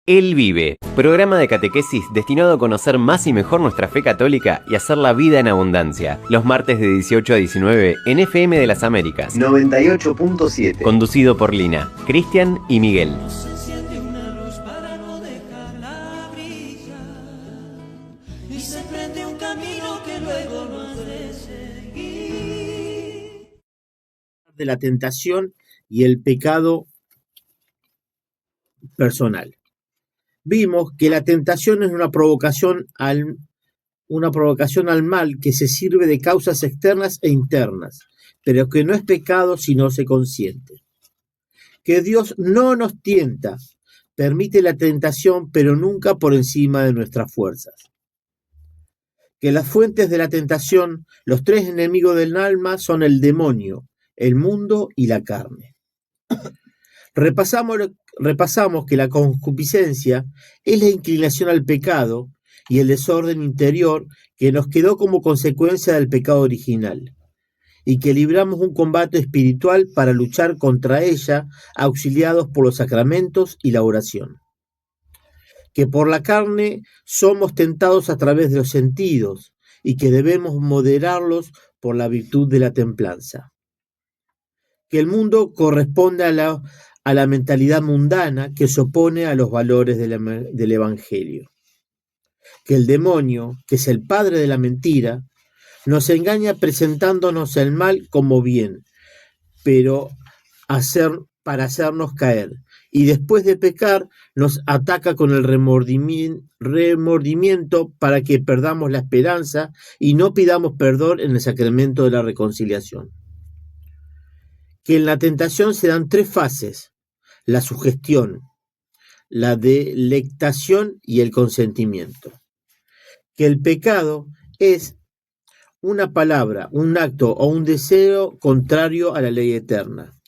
Él vive, programa de catequesis destinado a conocer más y mejor nuestra fe católica y hacer la vida en abundancia. Los martes de 18 a 19 en FM de las Américas 98.7. Conducido por Lina, Cristian y Miguel. De la tentación y el pecado personal. Vimos que la tentación es una provocación al mal que se sirve de causas externas e internas, pero que no es pecado si no se consiente. Que Dios no nos tienta, permite la tentación, pero nunca por encima de nuestras fuerzas. Que las fuentes de la tentación, los tres enemigos del alma, son el demonio, el mundo y la carne. Repasamos que la concupiscencia es la inclinación al pecado y el desorden interior que nos quedó como consecuencia del pecado original, y que libramos un combate espiritual para luchar contra ella, auxiliados por los sacramentos y la oración. Que por la carne somos tentados a través de los sentidos y que debemos moderarlos por la virtud de la templanza. Que el mundo corresponde a la mentalidad mundana que se opone a los valores del Evangelio. Que el demonio, que es el padre de la mentira, nos engaña presentándonos el mal como bien, pero para hacernos caer. Y después de pecar, nos ataca con el remordimiento para que perdamos la esperanza y no pidamos perdón en el sacramento de la reconciliación. Que en la tentación se dan tres fases: la sugestión, la delectación y el consentimiento. Que el pecado es una palabra, un acto o un deseo contrario a la ley eterna.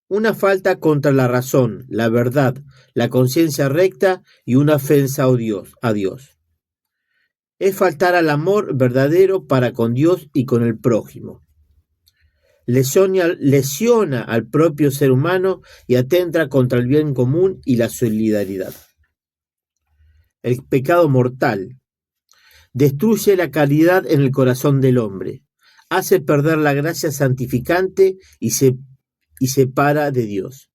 Una falta contra la razón, la verdad, la conciencia recta y una ofensa a Dios. Es faltar al amor verdadero para con Dios y con el prójimo. Lesiona al propio ser humano y atenta contra el bien común y la solidaridad. El pecado mortal destruye la caridad en el corazón del hombre, hace perder la gracia santificante y separa de Dios.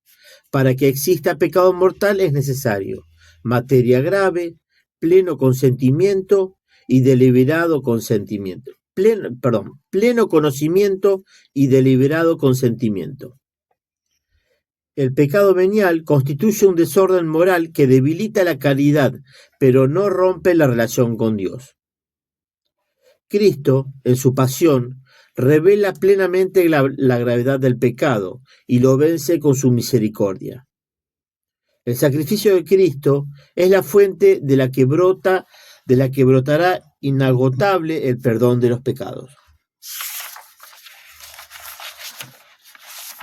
Para que exista pecado mortal es necesario materia grave, pleno consentimiento y deliberado consentimiento. Pleno conocimiento y deliberado consentimiento. El pecado venial constituye un desorden moral que debilita la caridad, pero no rompe la relación con Dios. Cristo, en su pasión, revela plenamente la gravedad del pecado y lo vence con su misericordia. El sacrificio de Cristo es la fuente de la que brotará inagotable el perdón de los pecados.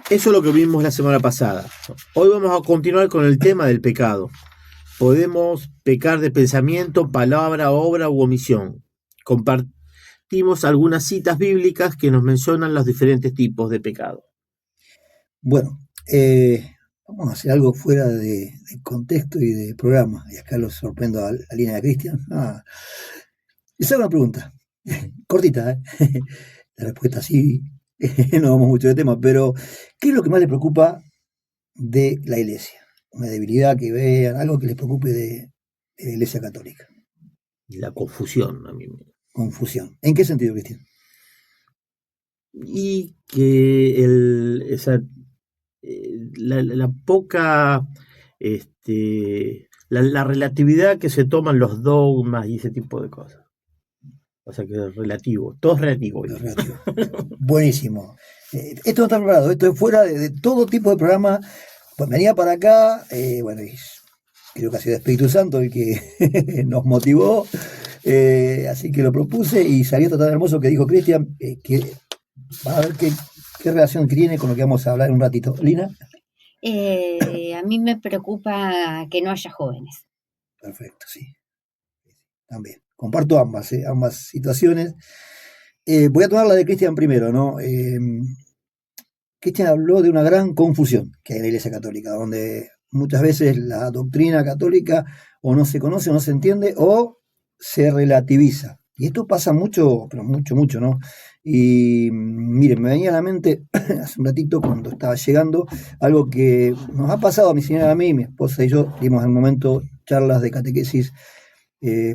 Eso es lo que vimos la semana pasada. Hoy vamos a continuar con el tema del pecado. Podemos pecar de pensamiento, palabra, obra u omisión. Compartimos algunas citas bíblicas que nos mencionan los diferentes tipos de pecado. Bueno, vamos a hacer algo fuera de contexto y de programa. Y acá los sorprendo a Lina y a Cristian. Les hago una pregunta, cortita, La respuesta sí, no vamos mucho de tema, pero ¿qué es lo que más les preocupa de la Iglesia? Una debilidad que vean, algo que les preocupe de la Iglesia Católica. La confusión, a mí. Confusión. ¿En qué sentido, Cristian? Y que la poca, la relatividad que se toman los dogmas y ese tipo de cosas. O sea que es relativo, todo es relativo. Todo es relativo. Buenísimo. Esto no está preparado, esto es fuera de todo tipo de programa. Pues venía para acá, bueno, y creo que ha sido el Espíritu Santo el que nos motivó, así que lo propuse y salió esto tan hermoso que dijo Cristian, que va a ver qué relación tiene con lo que vamos a hablar en un ratito. ¿Lina? A mí me preocupa que no haya jóvenes. Perfecto, sí. También. Comparto ambas situaciones. Voy a tomar la de Cristian primero, ¿no? Cristian habló de una gran confusión que hay en la Iglesia Católica, donde muchas veces la doctrina católica o no se conoce, o no se entiende, o se relativiza. Y esto pasa mucho, pero mucho, mucho, ¿no? Y miren, me venía a la mente hace un ratito cuando estaba llegando algo que nos ha pasado a mi señora, a mí, mi esposa y yo, dimos en un momento charlas de catequesis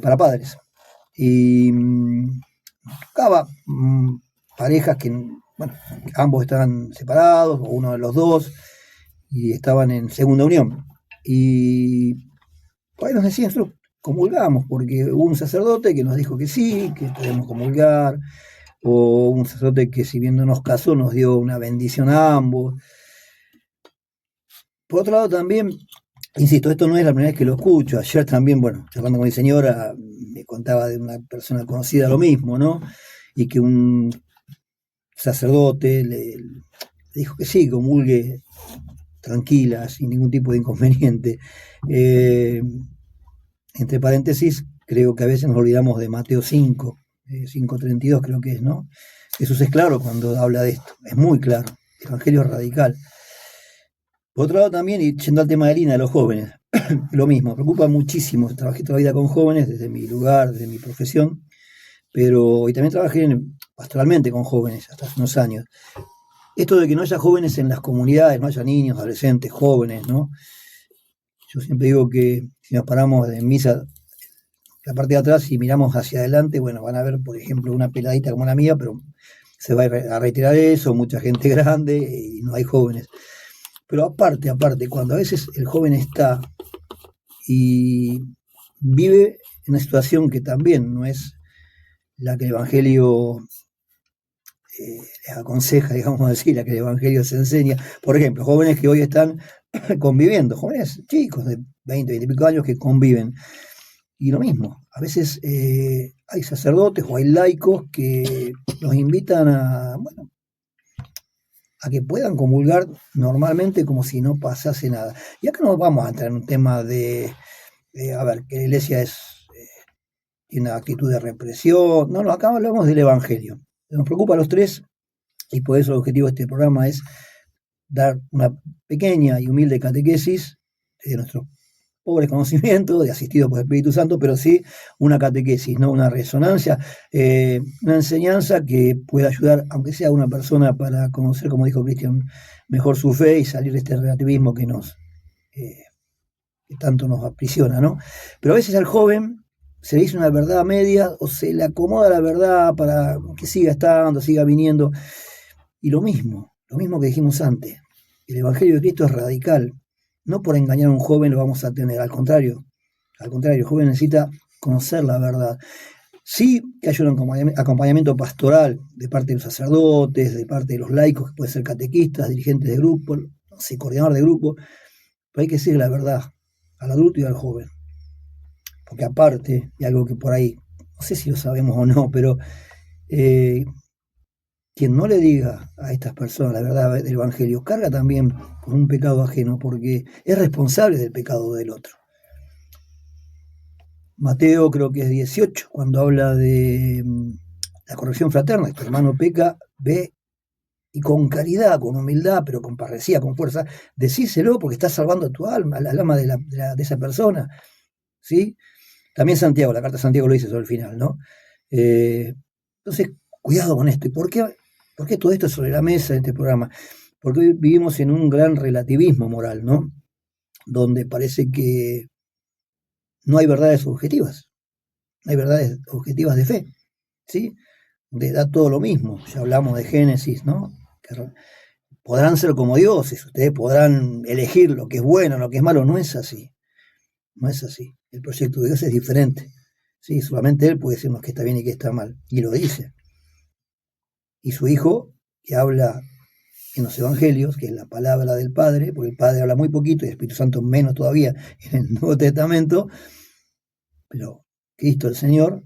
para padres. Y tocaba parejas que, bueno, ambos estaban separados, o uno de los dos, y estaban en segunda unión. Y por ahí nos decían, nosotros comulgamos, porque hubo un sacerdote que nos dijo que sí, que podemos comulgar, o un sacerdote que, si bien no nos casó, nos dio una bendición a ambos. Por otro lado, también, insisto, esto no es la primera vez que lo escucho. Ayer también, bueno, charlando con mi señora, me contaba de una persona conocida lo mismo, ¿no? Y que un sacerdote le dijo que sí, comulgue tranquila, sin ningún tipo de inconveniente. Entre paréntesis, creo que a veces nos olvidamos de Mateo 5, 5:32 creo que es, ¿no? Jesús es claro cuando habla de esto, es muy claro, el Evangelio es radical. Por otro lado también, y yendo al tema de Lina, de los jóvenes, lo mismo, me preocupa muchísimo, trabajé toda la vida con jóvenes, desde mi lugar, desde mi profesión, pero y también trabajé pastoralmente con jóvenes hasta hace unos años. Esto de que no haya jóvenes en las comunidades, no haya niños, adolescentes, jóvenes, ¿no? Yo siempre digo que si nos paramos en misa, la parte de atrás, y miramos hacia adelante, bueno, van a ver, por ejemplo, una peladita como la mía, pero se va a retirar eso, mucha gente grande y no hay jóvenes. Pero aparte, cuando a veces el joven está y vive en una situación que también no es la que el Evangelio les aconseja, digamos así, la que el Evangelio se enseña. Por ejemplo, jóvenes que hoy están conviviendo, jóvenes chicos de 20 y pico años que conviven. Y lo mismo, a veces hay sacerdotes o hay laicos que los invitan bueno, a que puedan comulgar normalmente como si no pasase nada. Y acá no vamos a entrar en un tema a ver, que la iglesia tiene una actitud de represión. No, acá hablamos del Evangelio. Nos preocupa a los tres, y por eso el objetivo de este programa es dar una pequeña y humilde catequesis de nuestros pobres conocimientos, de asistido por el Espíritu Santo, pero sí una catequesis, no una resonancia, una enseñanza que pueda ayudar, aunque sea a una persona, para conocer, como dijo Cristian, mejor su fe y salir de este relativismo que tanto nos aprisiona, ¿no? Pero a veces al joven se le dice una verdad media o se le acomoda la verdad para que siga estando, siga viniendo. Y lo mismo que dijimos antes, el Evangelio de Cristo es radical. No por engañar a un joven lo vamos a tener, al contrario, el joven necesita conocer la verdad. Sí que haya un acompañamiento pastoral de parte de los sacerdotes, de parte de los laicos, que pueden ser catequistas, dirigentes de grupo, no sé, coordinador de grupo, pero hay que decir la verdad al adulto y al joven. Porque aparte, y algo que por ahí, no sé si lo sabemos o no, pero quien no le diga a estas personas la verdad del Evangelio, carga también con un pecado ajeno, porque es responsable del pecado del otro. Mateo creo que es 18, cuando habla de la corrección fraterna, tu hermano peca, ve y con caridad, con humildad, pero con parresía, con fuerza, decíselo porque estás salvando a tu alma, al alma de esa persona, ¿sí? También Santiago, la carta de Santiago lo dice sobre el final, ¿no? Entonces, cuidado con esto. ¿Y por qué todo esto sobre la mesa en este programa? Porque hoy vivimos en un gran relativismo moral, ¿no? Donde parece que no hay verdades objetivas, no hay verdades objetivas de fe, ¿sí? Donde da todo lo mismo. Ya hablamos de Génesis, ¿no? Que podrán ser como dioses, ustedes podrán elegir lo que es bueno, lo que es malo. No es así. No es así. El proyecto de Dios es diferente. Sí, solamente Él puede decirnos qué está bien y qué está mal. Y lo dice. Y su Hijo, que habla en los Evangelios, que es la palabra del Padre, porque el Padre habla muy poquito y el Espíritu Santo menos todavía en el Nuevo Testamento, pero Cristo el Señor,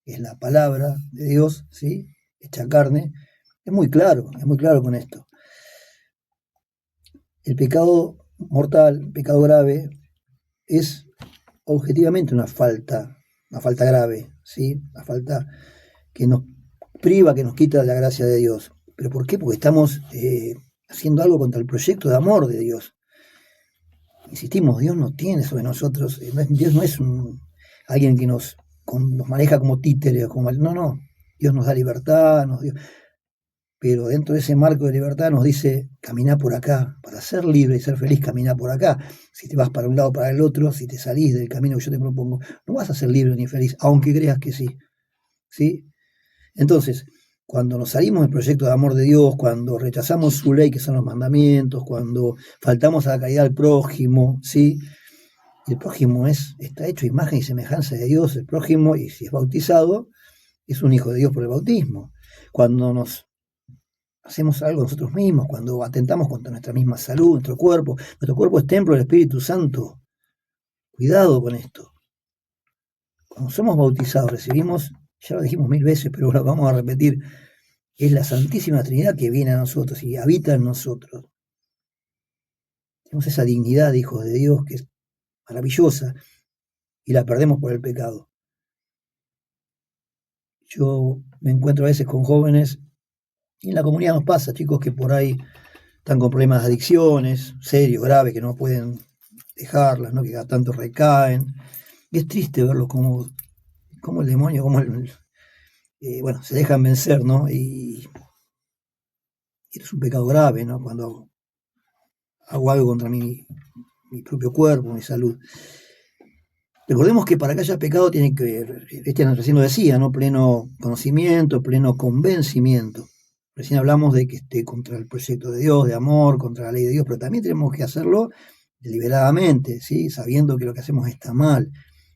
que es la palabra de Dios, ¿sí?, hecha carne, es muy claro con esto. El pecado mortal, el pecado grave, es objetivamente una falta grave, ¿sí? Una falta que nos priva, que nos quita la gracia de Dios. ¿Pero por qué? Porque estamos haciendo algo contra el proyecto de amor de Dios. insistimos, Dios no tiene sobre nosotros, Dios no es alguien que nos maneja como títeres, no, Dios nos da libertad, pero dentro de ese marco de libertad nos dice, caminá por acá, para ser libre y ser feliz, caminá por acá. Si te vas para un lado o para el otro, si te salís del camino que yo te propongo, no vas a ser libre ni feliz, aunque creas que sí. ¿Sí? Entonces, cuando nos salimos del proyecto de amor de Dios, cuando rechazamos su ley, que son los mandamientos, cuando faltamos a la caridad del prójimo, ¿sí? El prójimo está hecho imagen y semejanza de Dios, el prójimo, y si es bautizado, es un hijo de Dios por el bautismo. Cuando nos hacemos algo nosotros mismos, cuando atentamos contra nuestra misma salud, nuestro cuerpo es templo del Espíritu Santo. Cuidado con esto. Cuando somos bautizados, recibimos, ya lo dijimos 1000 veces, pero lo vamos a repetir, es la Santísima Trinidad que viene a nosotros y habita en nosotros. Tenemos esa dignidad de hijos de Dios que es maravillosa y la perdemos por el pecado. Yo me encuentro a veces con jóvenes, y en la comunidad nos pasa, chicos que por ahí están con problemas de adicciones, serios, graves, que no pueden dejarlas, ¿no? Que cada tanto recaen. Y es triste verlos como el demonio, se dejan vencer, ¿no? Y es un pecado grave, ¿no? Cuando hago algo contra mi propio cuerpo, mi salud. Recordemos que para que haya pecado tiene que, recién lo decía, ¿no? Pleno conocimiento, pleno convencimiento. Recién hablamos de que esté contra el proyecto de Dios, de amor, contra la ley de Dios, pero también tenemos que hacerlo deliberadamente, ¿sí? Sabiendo que lo que hacemos está mal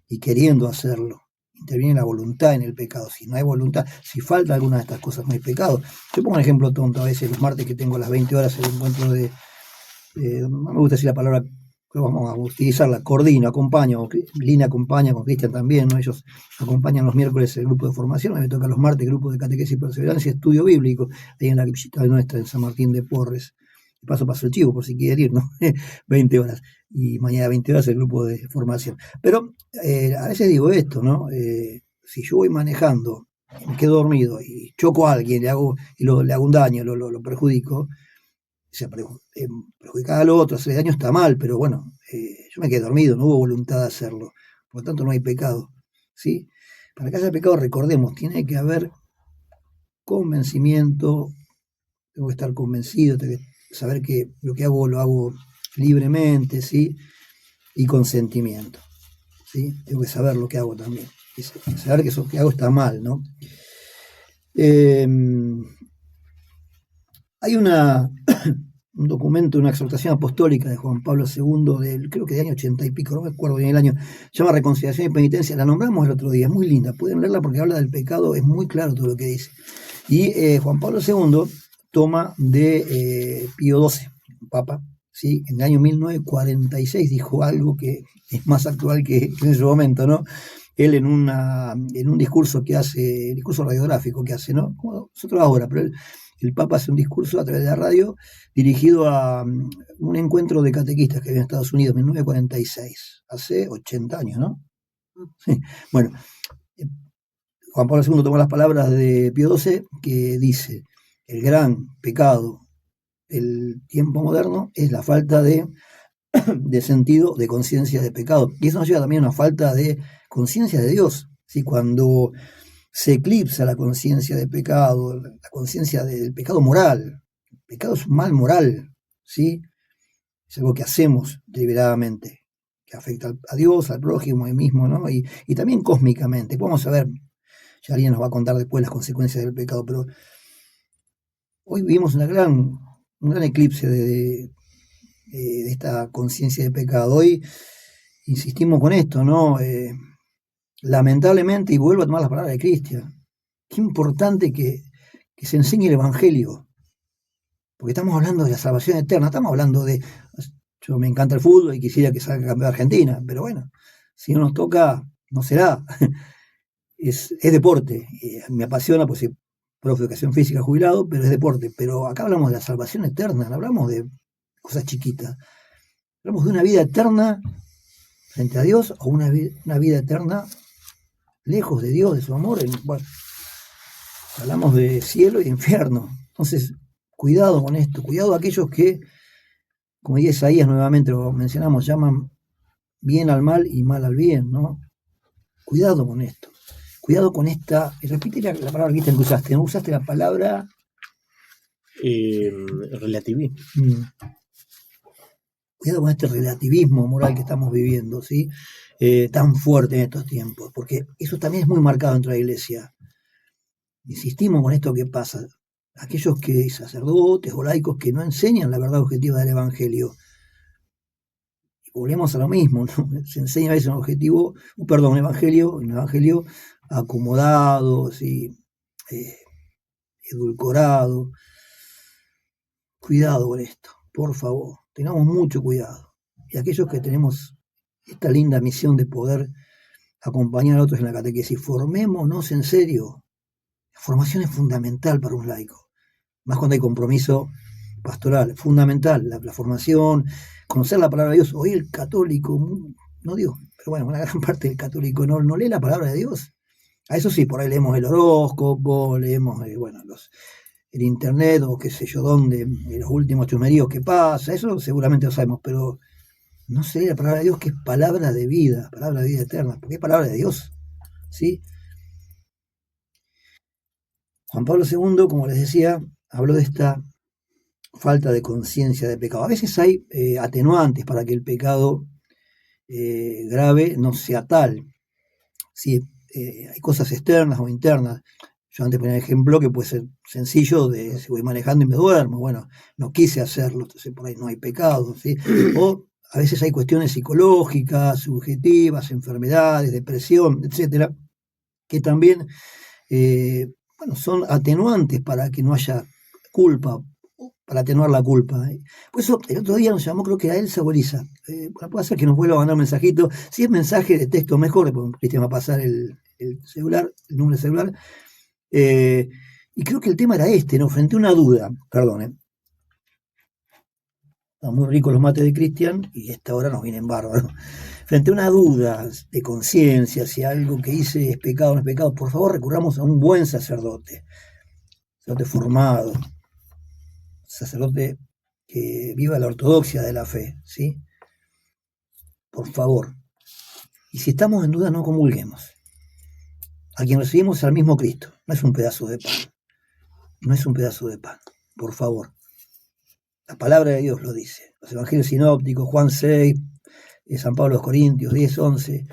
y queriendo hacerlo. Interviene la voluntad en el pecado. Si no hay voluntad, si falta alguna de estas cosas, no hay pecado. Yo pongo un ejemplo tonto a veces, los martes que tengo a las 20 horas el encuentro no me gusta decir la palabra, pero vamos a utilizarla, coordino, acompaño, Lina acompaña con Cristian también, ¿no? Ellos acompañan los miércoles el grupo de formación, a mí me toca los martes el grupo de catequesis y perseverancia, estudio bíblico, ahí en la visita nuestra en San Martín de Porres. Paso el chivo por si quiere ir, ¿no? 20 horas. Y mañana 20 horas el grupo de formación. Pero a veces digo esto, ¿no? Si yo voy manejando, me quedo dormido y choco a alguien, le hago un daño, lo perjudico, o sea, perjudicar al otro, hacerle daño está mal, pero bueno, yo me quedé dormido, no hubo voluntad de hacerlo. Por lo tanto, no hay pecado, ¿sí? Para que haya pecado, recordemos, tiene que haber convencimiento, tengo que estar convencido, tengo que saber que lo que hago lo hago libremente, ¿sí? Y consentimiento, ¿sí? Tengo que saber lo que hago también, y saber que eso que hago está mal, ¿no? Hay un documento, una exhortación apostólica de Juan Pablo II, creo que de año 80 y pico, no me acuerdo bien el año, se llama Reconciliación y Penitencia, la nombramos el otro día, es muy linda, pueden leerla porque habla del pecado, es muy claro todo lo que dice. Y Juan Pablo II toma de Pío XII, Papa, ¿sí? En el año 1946 dijo algo que es más actual que en ese momento, ¿no? Él en un discurso que hace, discurso radiográfico que hace, ¿no? Como nosotros ahora, pero el Papa hace un discurso a través de la radio dirigido a un encuentro de catequistas que había en Estados Unidos en 1946, hace 80 años, ¿no? Sí. Bueno, Juan Pablo II tomó las palabras de Pío XII que dice: el gran pecado del tiempo moderno es la falta de sentido, de conciencia de pecado. Y eso nos lleva también a una falta de conciencia de Dios. ¿Sí? Cuando se eclipsa la conciencia de pecado, la conciencia del pecado moral. El pecado es un mal moral, ¿sí? Es algo que hacemos deliberadamente, que afecta a Dios, al prójimo, a mí mismo, ¿no? Y también cósmicamente. Vamos a ver, ya alguien nos va a contar después las consecuencias del pecado, pero hoy vivimos un gran eclipse de esta conciencia de pecado. Hoy insistimos con esto, ¿no? Lamentablemente, y vuelvo a tomar las palabras de Cristian, qué importante que se enseñe el Evangelio, porque estamos hablando de la salvación eterna, estamos hablando de, yo me encanta el fútbol y quisiera que salga campeón de Argentina, pero bueno, si no nos toca, no será. Es deporte, me apasiona, pues soy profe de educación física jubilado, pero es deporte. Pero acá hablamos de la salvación eterna, no hablamos de cosas chiquitas, hablamos de una vida eterna frente a Dios o una vida eterna lejos de Dios, de su amor. Bueno, hablamos de cielo y infierno. Entonces, cuidado con esto, cuidado a aquellos que como dice Isaías, nuevamente lo mencionamos, llaman bien al mal y mal al bien, ¿no? Cuidado con esto. Cuidado con esta. Repite la palabra que usaste. No usaste la palabra. Relativismo. Cuidado con este relativismo moral que estamos viviendo, ¿sí? Tan fuerte en estos tiempos, porque eso también es muy marcado dentro de la iglesia. Insistimos con esto que pasa. Aquellos que sacerdotes o laicos que no enseñan la verdad objetiva del Evangelio. Y volvemos a lo mismo, ¿no? Se enseña a veces un evangelio acomodado, ¿sí? Edulcorado. Cuidado con esto, por favor, tengamos mucho cuidado. Y aquellos que tenemos esta linda misión de poder acompañar a otros en la catequesis, formémonos en serio. La formación es fundamental para un laico, más cuando hay compromiso pastoral, fundamental, la formación, conocer la palabra de Dios. Hoy el católico, no digo, pero bueno, una gran parte del católico no lee la palabra de Dios. A eso sí, por ahí leemos el horóscopo, leemos, el internet o qué sé yo dónde, los últimos chumeríos que pasa, eso seguramente lo sabemos, pero no sé la palabra de Dios, que es palabra de vida eterna, porque es palabra de Dios, ¿sí? Juan Pablo II, como les decía, habló de esta falta de conciencia de pecado. A veces hay atenuantes para que el pecado grave no sea tal, ¿sí? Hay cosas externas o internas. Yo antes ponía el ejemplo que puede ser sencillo de si voy manejando y me duermo, bueno, no quise hacerlo, entonces por ahí no hay pecado, ¿sí? O a veces hay cuestiones psicológicas, subjetivas, enfermedades, depresión, etcétera, que también son atenuantes para que no haya culpa, para atenuar la culpa. Por eso el otro día nos llamó, creo que a Elsa o Elisa. Puede ser que nos vuelva a mandar un mensajito. Si es mensaje de texto, mejor, porque Cristian va a pasar el celular, el número de celular. Y creo que el tema era ¿no? Frente a una duda, perdón. Están muy ricos los mates de Cristian y esta hora nos vienen bárbaros. Frente a una duda de conciencia, si algo que hice es pecado o no es pecado, por favor recurramos a un buen sacerdote formado, sacerdote que viva la ortodoxia de la fe, ¿sí? Por favor. Y si estamos en duda, no comulguemos. A quien recibimos es al mismo Cristo, no es un pedazo de pan. No es un pedazo de pan, por favor. La palabra de Dios lo dice. Los evangelios sinópticos, Juan 6, San Pablo de los Corintios 10, 11.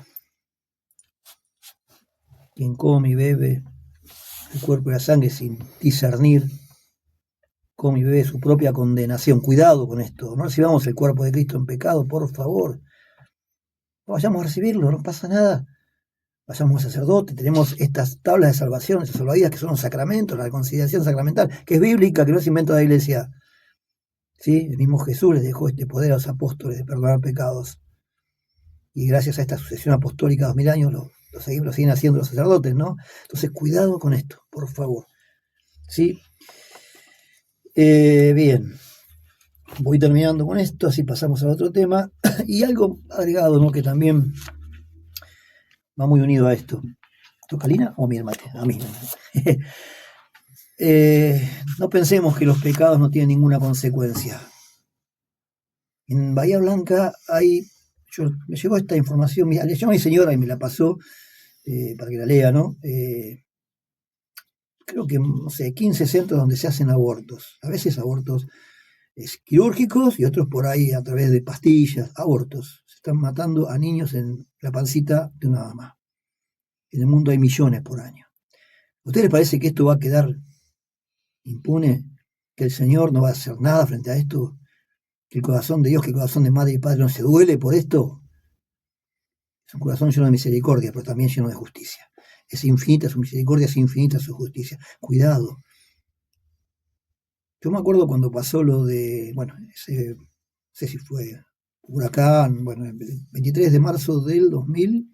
Quien come y bebe el cuerpo y la sangre sin discernir, come y bebe su propia condenación. Cuidado con esto. No recibamos el cuerpo de Cristo en pecado, por favor. No vayamos a recibirlo, no pasa nada. Vayamos al sacerdote, tenemos estas tablas de salvación, esas salvavidas que son los sacramentos, la reconciliación sacramental, que es bíblica, que no es invento de la iglesia. ¿Sí? El mismo Jesús les dejó este poder a los apóstoles de perdonar pecados. Y gracias a esta sucesión apostólica de 2000 años lo siguen haciendo los sacerdotes, ¿no? Entonces, cuidado con esto, por favor. ¿Sí? Bien. Voy terminando con esto, así pasamos al otro tema. Y algo agregado, ¿no? Que también va muy unido a esto. ¿Toca Lina o mi mate? A mí. No pensemos que los pecados no tienen ninguna consecuencia. En Bahía Blanca me llegó esta información, le llamó a mi señora y me la pasó para que la lea, ¿no? Creo que, 15 centros donde se hacen abortos. A veces abortos quirúrgicos y otros por ahí a través de pastillas, abortos. Se están matando a niños en la pancita de una mamá. En el mundo hay millones por año. ¿A ustedes les parece que esto va a quedar impune? ¿Que el Señor no va a hacer nada frente a esto? ¿Que el corazón de Dios, que el corazón de madre y padre no se duele por esto? Es un corazón lleno de misericordia, pero también lleno de justicia. Es infinita su misericordia, es infinita su justicia. Cuidado. Yo me acuerdo cuando pasó lo de, no sé si fue huracán, el 23 de marzo del 2000,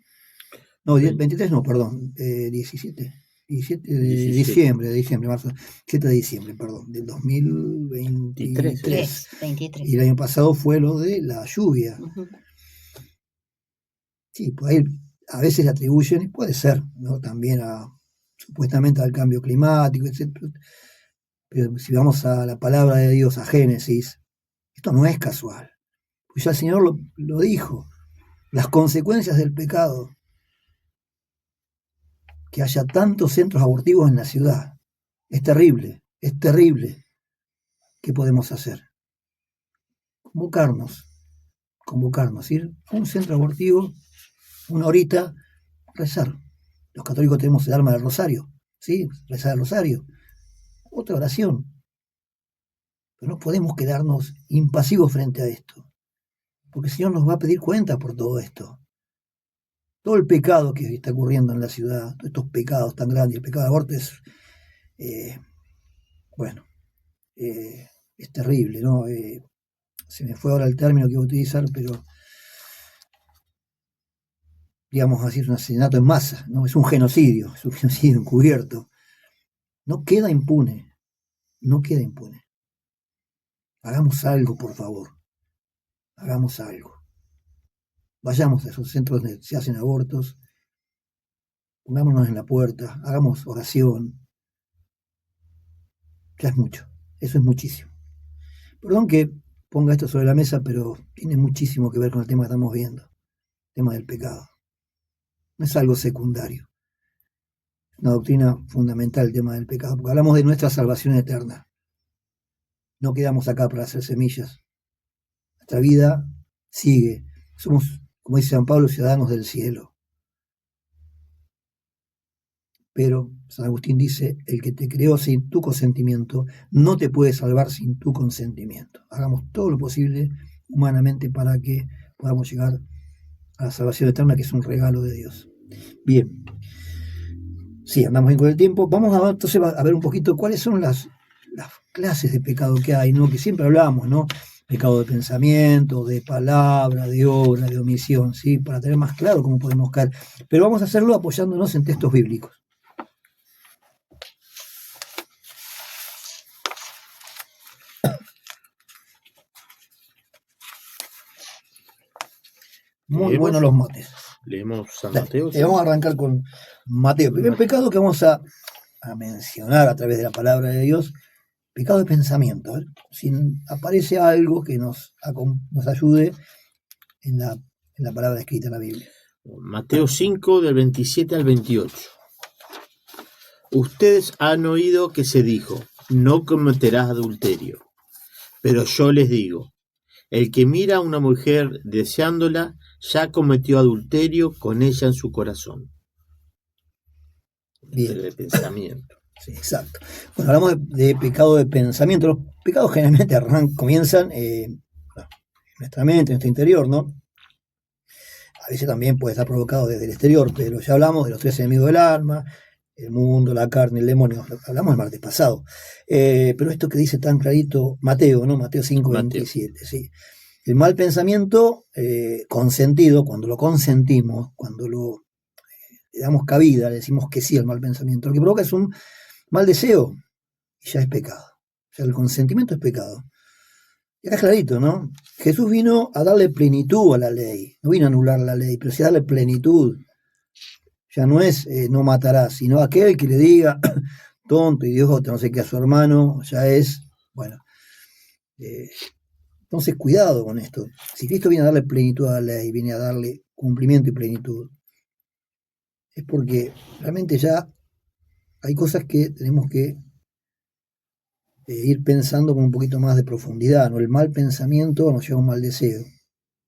no, 23 no, perdón, 17 de diciembre, marzo, 7 de diciembre, perdón, del 2023. 23. Y el año pasado fue lo de la lluvia. Uh-huh. Sí, pues ahí a veces le atribuyen, y puede ser, ¿no? También supuestamente al cambio climático, etc. Pero si vamos a la palabra de Dios, a Génesis, esto no es casual. Pues ya el Señor lo dijo, las consecuencias del pecado, que haya tantos centros abortivos en la ciudad, es terrible, es terrible. ¿Qué podemos hacer? Convocarnos, ir a un centro abortivo, una horita, rezar. Los católicos tenemos el arma del rosario, ¿sí? Rezar el rosario. Otra oración. Pero no podemos quedarnos impasivos frente a esto, porque el Señor nos va a pedir cuenta por todo esto. Todo el pecado que está ocurriendo en la ciudad, todos estos pecados tan grandes, el pecado de aborto es, es terrible, ¿no? Se me fue ahora el término que iba a utilizar, pero digamos así, es un asesinato en masa, ¿no? Es un genocidio encubierto. No queda impune, no queda impune. Hagamos algo, por favor. Hagamos algo. Vayamos a esos centros donde se hacen abortos, pongámonos en la puerta, hagamos oración. Ya es mucho, eso es muchísimo. Perdón que ponga esto sobre la mesa, pero tiene muchísimo que ver con el tema que estamos viendo, el tema del pecado. No es algo secundario. Es una doctrina fundamental el tema del pecado, porque hablamos de nuestra salvación eterna. No quedamos acá para hacer semillas. Nuestra vida sigue. Somos, como dice San Pablo, ciudadanos del cielo. Pero San Agustín dice, el que te creó sin tu consentimiento no te puede salvar sin tu consentimiento. Hagamos todo lo posible humanamente para que podamos llegar a la salvación eterna, que es un regalo de Dios. Bien, sí, andamos bien con el tiempo. Vamos entonces a ver un poquito cuáles son las clases de pecado que hay, ¿no? Que siempre hablamos, ¿no? Pecado de pensamiento, de palabra, de obra, de omisión, ¿sí? Para tener más claro cómo podemos caer. Pero vamos a hacerlo apoyándonos en textos bíblicos. Muy buenos los motes. Leemos San Mateo. Vamos a arrancar con Mateo. El primer pecado que vamos a mencionar a través de la palabra de Dios, pecado de pensamiento. Si aparece algo que nos ayude en la palabra escrita en la Biblia. Mateo 5, del 27 al 28. Ustedes han oído que se dijo, no cometerás adulterio. Pero yo les digo, el que mira a una mujer deseándola, ya cometió adulterio con ella en su corazón. Bien. De pensamiento. Sí, exacto. Bueno, hablamos de pecado de pensamiento. Los pecados generalmente comienzan en nuestra mente, en nuestro interior, ¿no? A veces también puede estar provocado desde el exterior, pero ya hablamos de los tres enemigos del alma, el mundo, la carne, el demonio. Hablamos el martes pasado. Pero esto que dice tan clarito Mateo, ¿no? Mateo 5, 27, sí. El mal pensamiento consentido, cuando lo consentimos, cuando le damos cabida, le decimos que sí al mal pensamiento, lo que provoca es un mal deseo, y ya es pecado. Ya el consentimiento es pecado. Y acá es clarito, ¿no? Jesús vino a darle plenitud a la ley, no vino a anular la ley, pero sí a darle plenitud. Ya no es no matarás, sino aquel que le diga tonto, idiota, no sé qué a su hermano, ya es, bueno. Entonces, cuidado con esto. Si Cristo viene a darle plenitud a la ley, viene a darle cumplimiento y plenitud, es porque realmente ya hay cosas que tenemos que ir pensando con un poquito más de profundidad, ¿no? El mal pensamiento nos lleva a un mal deseo,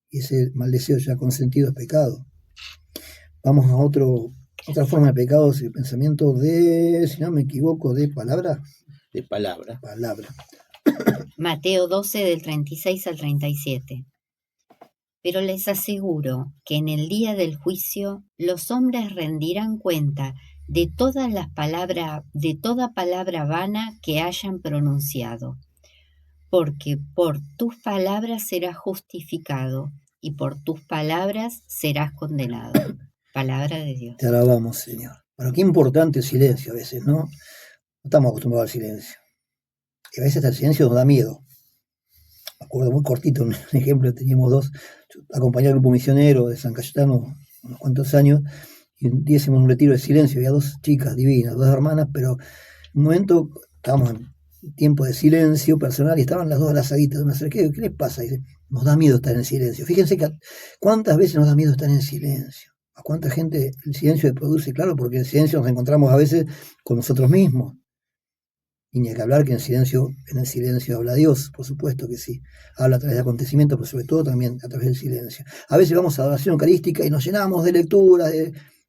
y ese mal deseo ya consentido es pecado. Vamos a otra forma de pecado, es el pensamiento de, si no me equivoco, de palabra. De palabra. Mateo 12, del 36 al 37. Pero les aseguro que en el día del juicio los hombres rendirán cuenta de todas las palabras, de toda palabra vana que hayan pronunciado, porque por tus palabras serás justificado y por tus palabras serás condenado. Palabra de Dios. Te alabamos, Señor. Bueno, qué importante el silencio a veces, ¿no? No estamos acostumbrados al silencio. Y a veces el silencio nos da miedo. Me acuerdo muy cortito, un ejemplo, teníamos dos, yo acompañé al grupo misionero de San Cayetano unos cuantos años, y un día hicimos un retiro de silencio, había dos chicas divinas, dos hermanas, pero en un momento estábamos en tiempo de silencio personal y estaban las dos abrazaditas, me acerqué, ¿qué les pasa? Y dice, Nos da miedo estar en silencio. Fíjense que cuántas veces nos da miedo estar en silencio. A cuánta gente el silencio le produce, claro, porque en el silencio nos encontramos a veces con nosotros mismos. Y ni hay que hablar que en el silencio habla Dios, por supuesto que sí. Habla a través de acontecimientos, pero sobre todo también a través del silencio. A veces vamos a adoración eucarística y nos llenamos de lectura,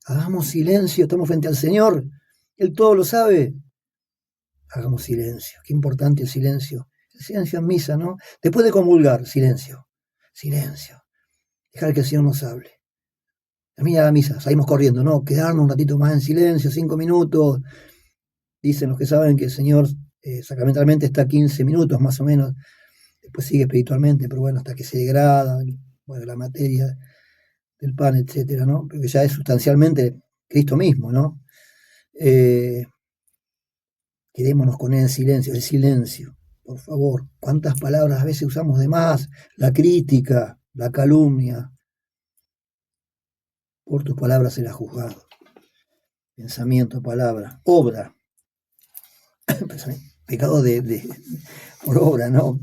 hagamos silencio, estamos frente al Señor, Él todo lo sabe. Hagamos silencio, qué importante el silencio. El silencio en misa, ¿no? Después de comulgar, silencio, silencio. Dejar que el Señor nos hable. Termina la misa, salimos corriendo, ¿no? Quedarnos un ratito más en silencio, 5 minutos. Dicen los que saben que el Señor sacramentalmente está 15 minutos más o menos, después sigue espiritualmente, pero bueno, hasta que se degrada, bueno, la materia del pan, etcétera, ¿no? Porque ya es sustancialmente Cristo mismo, ¿no? Quedémonos con Él en silencio, el silencio, por favor. ¿Cuántas palabras a veces usamos de más? La crítica, la calumnia. Por tus palabras serás juzgado. Pensamiento, palabra, obra. Pecado por obra, ¿no?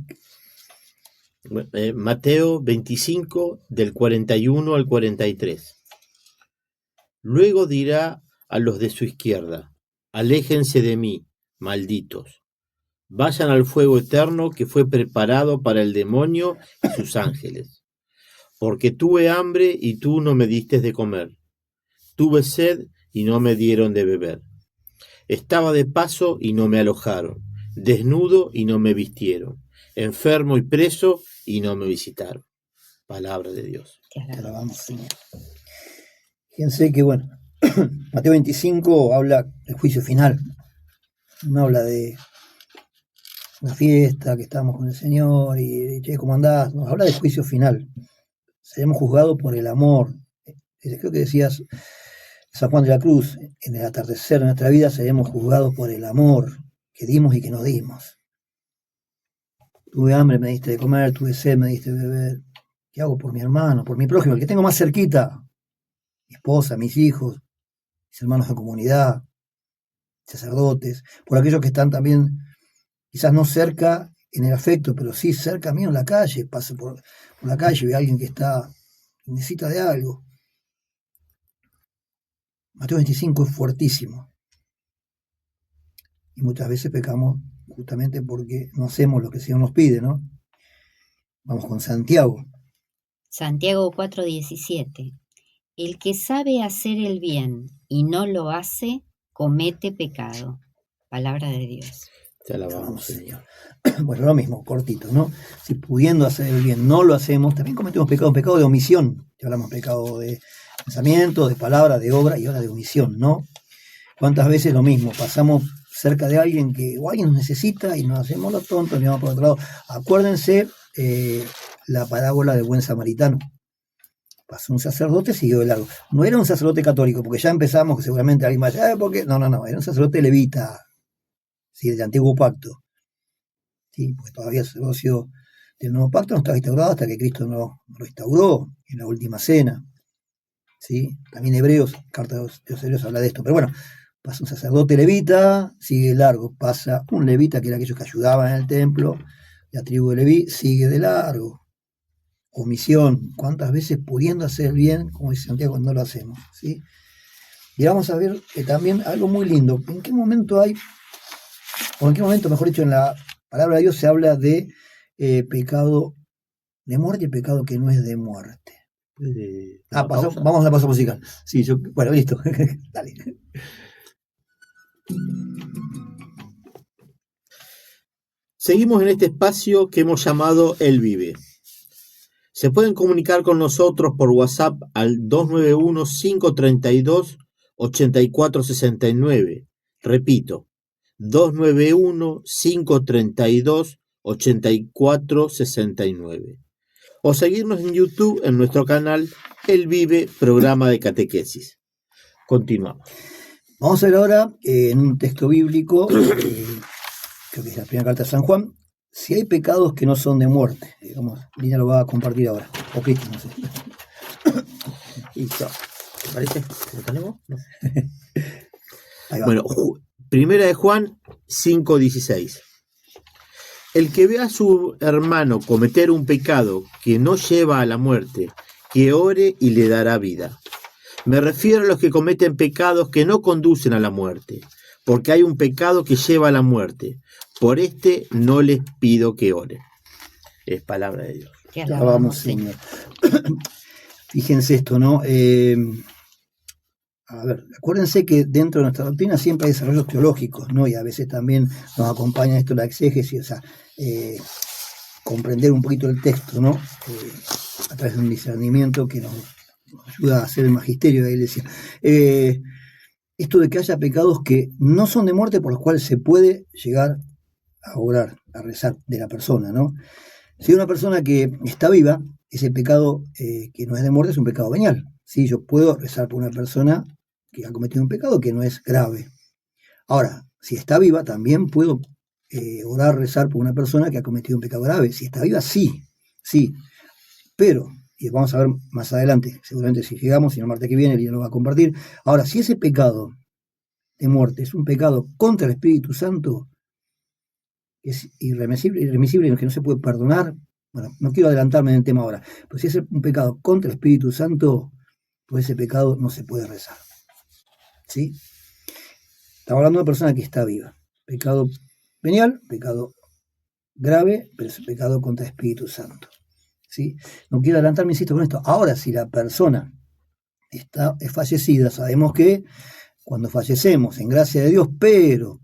Mateo 25, del 41 al 43. Luego dirá a los de su izquierda: aléjense de mí, malditos. Vayan al fuego eterno que fue preparado para el demonio y sus ángeles. Porque tuve hambre y tú no me diste de comer. Tuve sed y no me dieron de beber. Estaba de paso y no me alojaron. Desnudo y no me vistieron. Enfermo y preso y no me visitaron. Palabra de Dios. Te alabamos, Señor. Fíjense que, bueno, Mateo 25 habla del juicio final. No habla de una fiesta, que estamos con el Señor y che, ¿cómo andás? No, habla del juicio final. Seremos juzgados por el amor. Creo que decías San Juan de la Cruz, en el atardecer de nuestra vida seremos juzgados por el amor que dimos y que no dimos. Tuve hambre, me diste de comer, tuve sed, me diste de beber. ¿Qué hago por mi hermano, por mi prójimo, el que tengo más cerquita? Mi esposa, mis hijos, mis hermanos de comunidad, sacerdotes, por aquellos que están también, quizás no cerca en el afecto, pero sí cerca mío en la calle. Paso por la calle y veo a alguien que necesita de algo. Mateo 25 es fuertísimo. Y muchas veces pecamos justamente porque no hacemos lo que el Señor nos pide, ¿no? Vamos con Santiago. Santiago 4:17. El que sabe hacer el bien y no lo hace, comete pecado. Palabra de Dios. Te alabamos, Señor. Bueno, lo mismo, cortito, ¿no? Si pudiendo hacer el bien no lo hacemos, también cometemos pecado de omisión. Ya hablamos pecado de pensamiento, de palabra, de obra y ahora de omisión, ¿no? ¿Cuántas veces lo mismo? Pasamos cerca de alguien que o alguien nos necesita y nos hacemos los tontos y vamos por otro lado. Acuérdense la parábola del buen samaritano. Pasó un sacerdote, siguió de largo. No era un sacerdote católico, porque ya empezamos que seguramente alguien va a decir, ¿por qué? No, era un sacerdote levita, ¿sí? Del antiguo pacto. ¿Sí? Porque todavía el sacerdocio del nuevo pacto no estaba instaurado hasta que Cristo no lo instauró en la última cena. ¿Sí? También Hebreos, carta de los Hebreos habla de esto. Pero bueno, pasa un sacerdote levita, sigue de largo. Pasa un levita, que era aquellos que ayudaban en el templo, la tribu de Leví, sigue de largo. Omisión, cuántas veces pudiendo hacer bien, como dice Santiago, no lo hacemos, ¿sí? Y vamos a ver también algo muy lindo. ¿En qué momento mejor dicho, en la palabra de Dios se habla de pecado de muerte y pecado que no es de muerte? Vamos a la pausa musical. Sí, bueno, listo. Dale. Seguimos en este espacio que hemos llamado El Vive. Se pueden comunicar con nosotros por WhatsApp al 291-532-8469. Repito, 291-532-8469. O seguirnos en YouTube en nuestro canal El Vive, programa de catequesis. Continuamos. Vamos a ver ahora en un texto bíblico, creo que es la primera carta de San Juan, si hay pecados que no son de muerte. Lina lo va a compartir ahora. O Cristo, no sé. Listo. ¿Te parece? ¿Lo tenemos? No. Ahí va. Bueno, primera de Juan 5:16. El que ve a su hermano cometer un pecado que no lleva a la muerte, que ore y le dará vida. Me refiero a los que cometen pecados que no conducen a la muerte, porque hay un pecado que lleva a la muerte. Por este no les pido que oren. Es palabra de Dios. Te Alabamos, alabamos, Señor. Fíjense esto, ¿no? A ver, acuérdense que dentro de nuestra doctrina siempre hay desarrollos teológicos, ¿no? Y a veces también nos acompaña esto la exégesis, o sea, comprender un poquito el texto, ¿no? A través de un discernimiento que nos ayuda a hacer el magisterio de la iglesia. Esto de que haya pecados que no son de muerte por los cuales se puede llegar a orar, a rezar de la persona, ¿no? Si hay una persona que está viva, ese pecado que no es de muerte es un pecado venial. ¿Sí? Yo puedo rezar por una persona que ha cometido un pecado que no es grave. Ahora, si está viva, también puedo orar, rezar por una persona que ha cometido un pecado grave. Si está viva, sí, sí. Pero, y vamos a ver más adelante, seguramente si llegamos, y el martes que viene, él lo va a compartir. Ahora, si ese pecado de muerte es un pecado contra el Espíritu Santo, es irremisible, que no se puede perdonar. Bueno, no quiero adelantarme en el tema ahora, pero si es un pecado contra el Espíritu Santo, pues ese pecado no se puede rezar. ¿Sí? Estamos hablando de una persona que está viva. Pecado venial, pecado grave, pero es un pecado contra el Espíritu Santo. ¿Sí? No quiero adelantarme, insisto, con esto. Ahora, si la persona es fallecida, sabemos que cuando fallecemos, en gracia de Dios, pero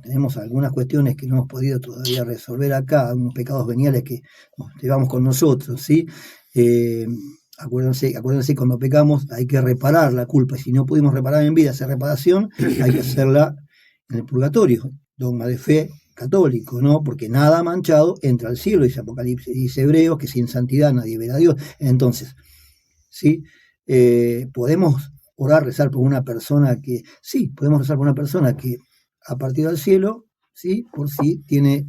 tenemos algunas cuestiones que no hemos podido todavía resolver acá, algunos pecados veniales que nos llevamos con nosotros, ¿sí? Acuérdense, cuando pecamos hay que reparar la culpa, y si no pudimos reparar en vida esa reparación, hay que hacerla en el purgatorio, dogma de fe católico, ¿no? Porque nada manchado entra al cielo, dice Apocalipsis, dice Hebreos, que sin santidad nadie verá a Dios. Entonces, ¿sí? Podemos orar, rezar por una persona que, sí, podemos rezar por una persona que ha partido al cielo, ¿sí? Por si tiene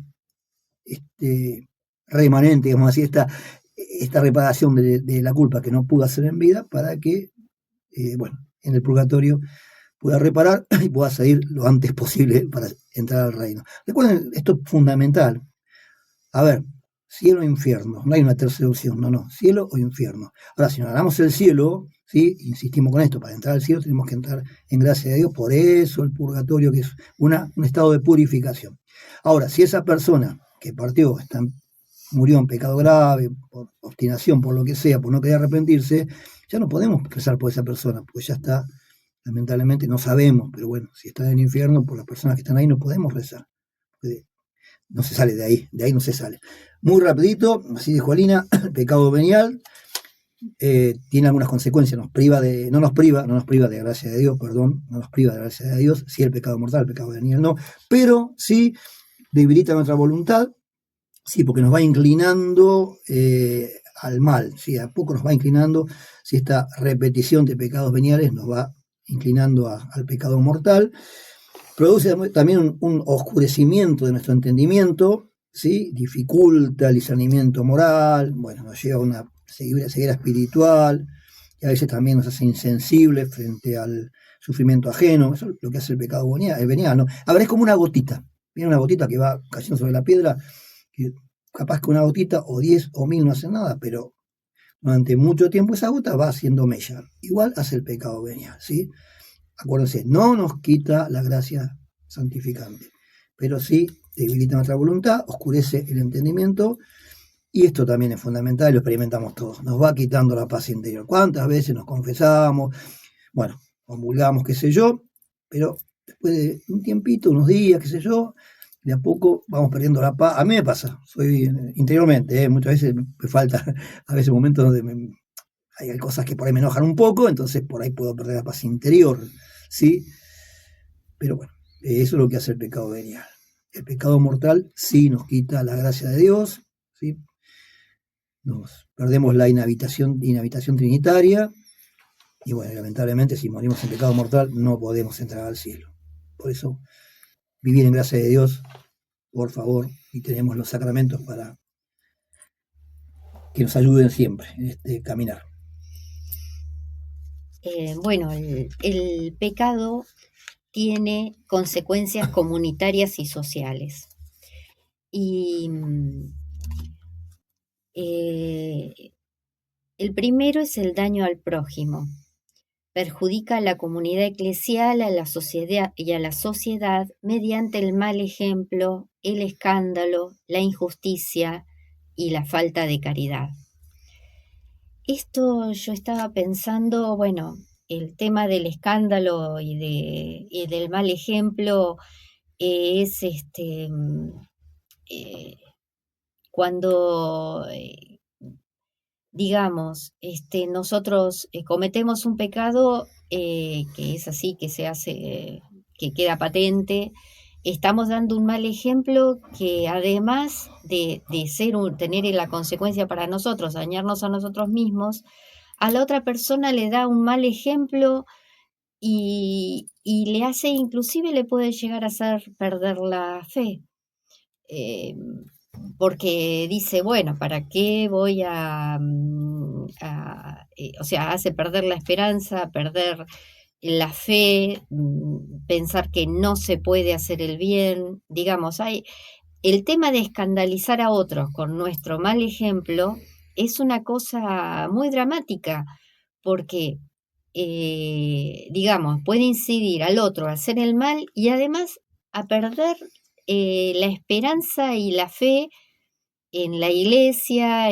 remanente, digamos así, esta reparación de la culpa que no pudo hacer en vida, para que, en el purgatorio pueda reparar y pueda salir lo antes posible para entrar al reino. Recuerden, esto es fundamental. A ver, cielo o infierno, no hay una tercera opción, no, cielo o infierno. Ahora, si nos ganamos el cielo, ¿sí? Insistimos con esto, para entrar al cielo tenemos que entrar en gracia de Dios, por eso el purgatorio, que es un estado de purificación. Ahora, si esa persona que partió murió en pecado grave, por obstinación, por lo que sea, por no querer arrepentirse, ya no podemos rezar por esa persona, porque ya está, lamentablemente no sabemos, pero bueno, si está en el infierno, por las personas que están ahí no podemos rezar. No se sale de ahí no se sale. Muy rapidito, así dijo Alina, el pecado venial tiene algunas consecuencias, no nos priva de gracia de Dios, no nos priva de gracia de Dios, sí el pecado mortal, el pecado venial no, pero sí debilita nuestra voluntad, sí, porque nos va inclinando al mal, sí, a poco nos va inclinando, si esta repetición de pecados veniales nos va inclinando al pecado mortal. Produce también un oscurecimiento de nuestro entendimiento, ¿sí? Dificulta el discernimiento moral, nos lleva a una ceguera espiritual, y a veces también nos hace insensibles frente al sufrimiento ajeno. Eso es lo que hace el pecado venial, ¿no? A ver, es como una gotita, viene una gotita que va cayendo sobre la piedra, que capaz que una gotita o 10 o 1000 no hacen nada, pero durante mucho tiempo esa gota va haciendo mella. Igual hace el pecado venial, ¿sí? Acuérdense, no nos quita la gracia santificante, pero sí debilita nuestra voluntad, oscurece el entendimiento, y esto también es fundamental, lo experimentamos todos, nos va quitando la paz interior. ¿Cuántas veces nos confesamos? Comulgamos, qué sé yo, pero después de un tiempito, unos días, qué sé yo, de a poco vamos perdiendo la paz. A mí me pasa, soy interiormente, muchas veces me falta, a veces momentos donde hay cosas que por ahí me enojan un poco, entonces por ahí puedo perder la paz interior, ¿sí? Pero eso es lo que hace el pecado venial. El pecado mortal sí nos quita la gracia de Dios, ¿sí? Nos perdemos la inhabitación trinitaria, y lamentablemente si morimos en pecado mortal no podemos entrar al cielo. Por eso, vivir en gracia de Dios, por favor, y tenemos los sacramentos para que nos ayuden siempre en este caminar. El pecado tiene consecuencias comunitarias y sociales. Y el primero es el daño al prójimo. Perjudica a la comunidad eclesial, a la sociedad y a la sociedad mediante el mal ejemplo, el escándalo, la injusticia y la falta de caridad. Esto yo estaba pensando, bueno, el tema del escándalo y del mal ejemplo es cuando digamos, nosotros cometemos un pecado que es así, que se hace, que queda patente, estamos dando un mal ejemplo que además de tener la consecuencia para nosotros, dañarnos a nosotros mismos, a la otra persona le da un mal ejemplo y le hace, inclusive le puede llegar a hacer perder la fe. Eh, Porque dice, bueno, ¿para qué voy o sea, hace perder la esperanza, perder la fe, pensar que no se puede hacer el bien? Digamos, el tema de escandalizar a otros con nuestro mal ejemplo es una cosa muy dramática, porque, digamos, puede incidir al otro a hacer el mal y además a perder la esperanza y la fe en la iglesia,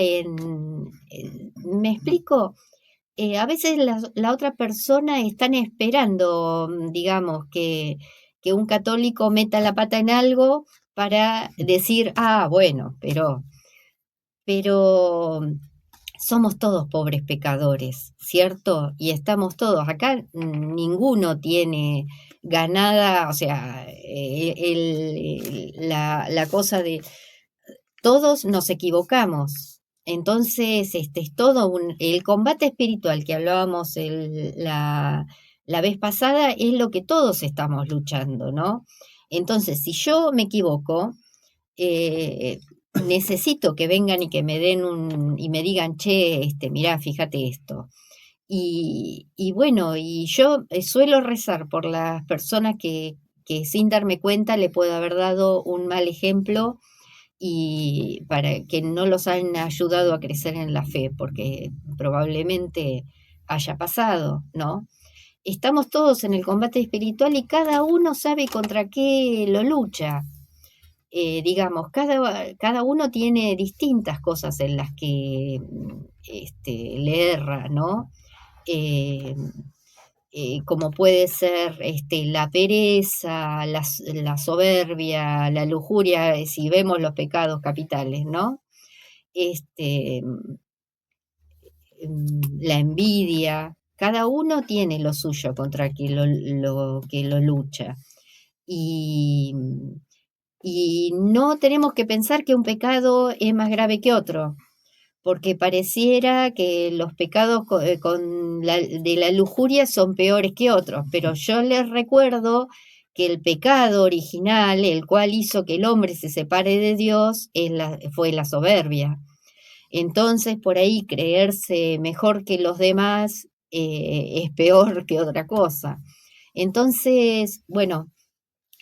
¿me explico? A veces la otra persona están esperando, digamos, que un católico meta la pata en algo para decir, ah, bueno, pero somos todos pobres pecadores, ¿cierto? Y estamos todos, acá ninguno tiene ganada, o sea, la cosa de todos nos equivocamos. Entonces, es todo el combate espiritual que hablábamos la vez pasada es lo que todos estamos luchando, ¿no? Entonces, si yo me equivoco, eh, necesito que vengan y que me den y me digan, che, mirá, fíjate esto. Y bueno, y yo suelo rezar por las personas que sin darme cuenta le puedo haber dado un mal ejemplo y para que no los han ayudado a crecer en la fe, porque probablemente haya pasado, ¿no? Estamos todos en el combate espiritual y cada uno sabe contra qué lo lucha. Digamos, cada uno tiene distintas cosas en las que le erra, ¿no? Eh, Como puede ser la pereza, la soberbia, la lujuria, si vemos los pecados capitales, ¿no? Este, la envidia, cada uno tiene lo suyo contra lo que lo lucha. Y, y no tenemos que pensar que un pecado es más grave que otro, porque pareciera que los pecados de la lujuria son peores que otros, pero yo les recuerdo que el pecado original, el cual hizo que el hombre se separe de Dios, fue la soberbia. Entonces, por ahí creerse mejor que los demás es peor que otra cosa. Entonces, bueno,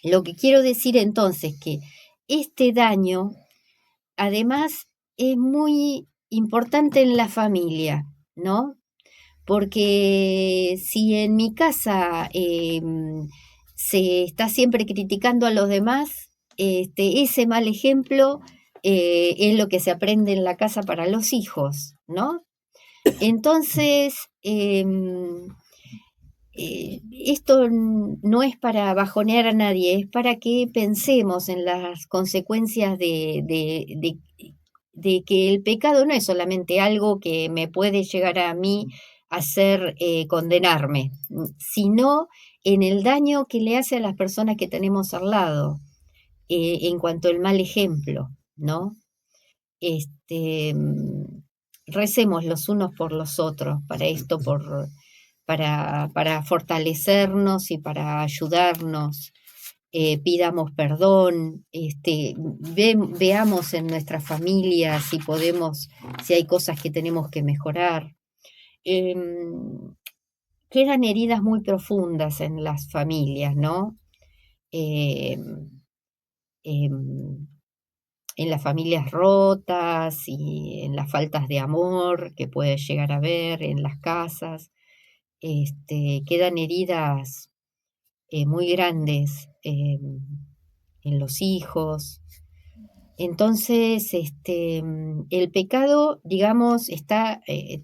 lo que quiero decir entonces que este daño, además, es muy importante en la familia, ¿no? Porque si en mi casa se está siempre criticando a los demás, ese mal ejemplo es lo que se aprende en la casa para los hijos, ¿no? Entonces, esto no es para bajonear a nadie, es para que pensemos en las consecuencias de que el pecado no es solamente algo que me puede llegar a mí a hacer condenarme, sino en el daño que le hace a las personas que tenemos al lado, en cuanto al mal ejemplo, ¿no? Este, mm, Recemos los unos por los otros para esto, para fortalecernos y para ayudarnos. Pidamos perdón, veamos en nuestra familia si podemos, si hay cosas que tenemos que mejorar. Em, Quedan heridas muy profundas en las familias, ¿no? Em, em, en las familias rotas y en las faltas de amor que puede llegar a haber en las casas. Quedan heridas muy grandes en los hijos. Entonces, el pecado, digamos,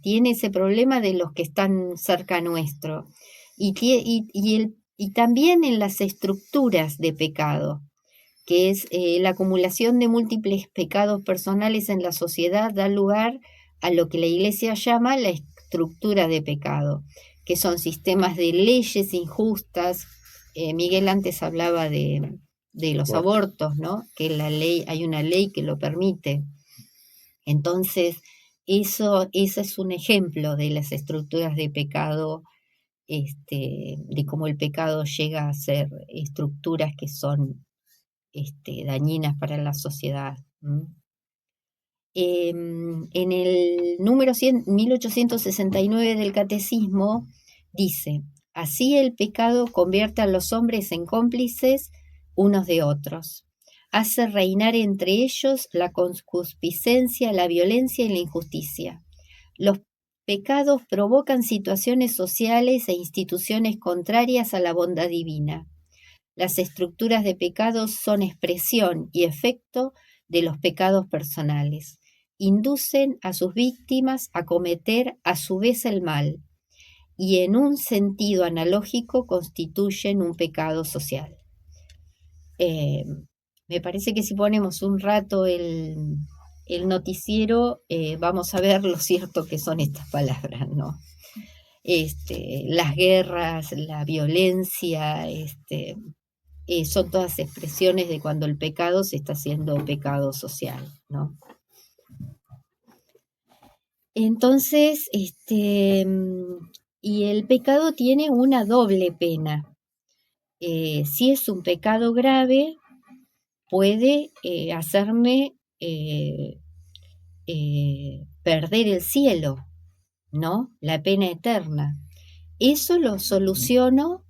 tiene ese problema de los que están cerca nuestro. Y también en las estructuras de pecado, que es la acumulación de múltiples pecados personales en la sociedad, da lugar a lo que la Iglesia llama la estructura de pecado, que son sistemas de leyes injustas. Miguel antes hablaba de los abortos, ¿no? Que hay una ley que lo permite. Entonces, ese es un ejemplo de las estructuras de pecado, de cómo el pecado llega a ser estructuras que son dañinas para la sociedad. En el número 1869 del Catecismo dice: así el pecado convierte a los hombres en cómplices unos de otros, hace reinar entre ellos la concupiscencia, la violencia y la injusticia. Los pecados provocan situaciones sociales e instituciones contrarias a la bondad divina. Las estructuras de pecados son expresión y efecto de los pecados personales. Inducen a sus víctimas a cometer a su vez el mal y en un sentido analógico constituyen un pecado social. Me parece que si ponemos un rato el noticiero, vamos a ver lo cierto que son estas palabras, ¿no? Las guerras, la violencia, son todas expresiones de cuando el pecado se está haciendo pecado social, ¿no? Entonces, y el pecado tiene una doble pena. Si es un pecado grave, puede hacerme perder el cielo, ¿no? La pena eterna. Eso lo soluciono.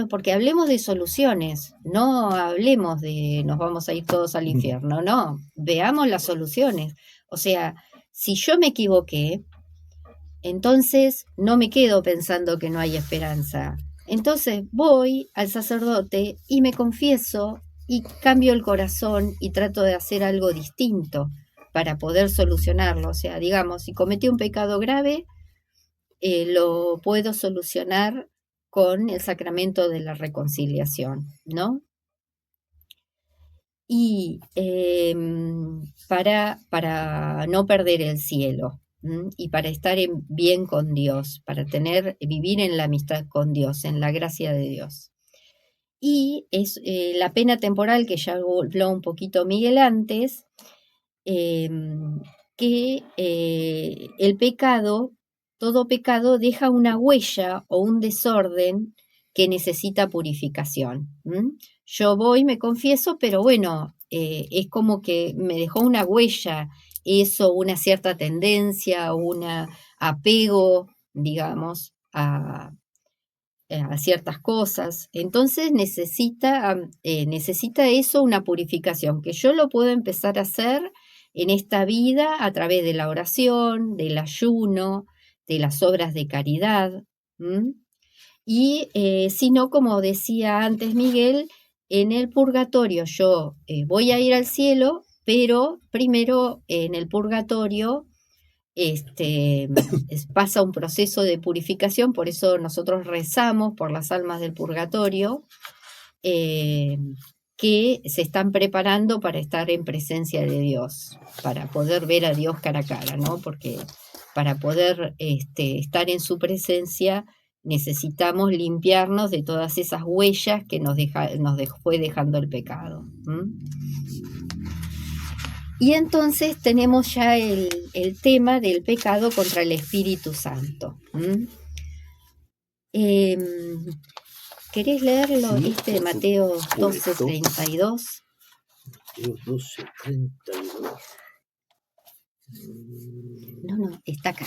Porque hablemos de soluciones, no hablemos de nos vamos a ir todos al infierno, no, veamos las soluciones. O sea, si yo me equivoqué, entonces no me quedo pensando que no hay esperanza. Entonces voy al sacerdote y me confieso y cambio el corazón y trato de hacer algo distinto para poder solucionarlo. O sea, digamos, si cometí un pecado grave, lo puedo solucionar con el sacramento de la reconciliación, ¿no? Y para no perder el cielo, y para estar bien con Dios, para vivir en la amistad con Dios, en la gracia de Dios. Y es la pena temporal, que ya habló un poquito Miguel antes, que el pecado, todo pecado deja una huella o un desorden que necesita purificación. Yo voy, me confieso, pero bueno, es como que me dejó una huella, eso, una cierta tendencia, un apego, digamos, a ciertas cosas. Entonces necesita eso una purificación, que yo lo puedo empezar a hacer en esta vida a través de la oración, del ayuno, de las obras de caridad. Y si no, como decía antes Miguel, en el purgatorio yo voy a ir al cielo, pero primero en el purgatorio pasa un proceso de purificación, por eso nosotros rezamos por las almas del purgatorio, que se están preparando para estar en presencia de Dios, para poder ver a Dios cara a cara, ¿no? Porque para poder estar en su presencia necesitamos limpiarnos de todas esas huellas que nos fue dejando el pecado. Y entonces tenemos ya el tema del pecado contra el Espíritu Santo. ¿Querés leerlo, Sí, de Mateo por supuesto. 12:32? Mateo 12:32. No, está acá.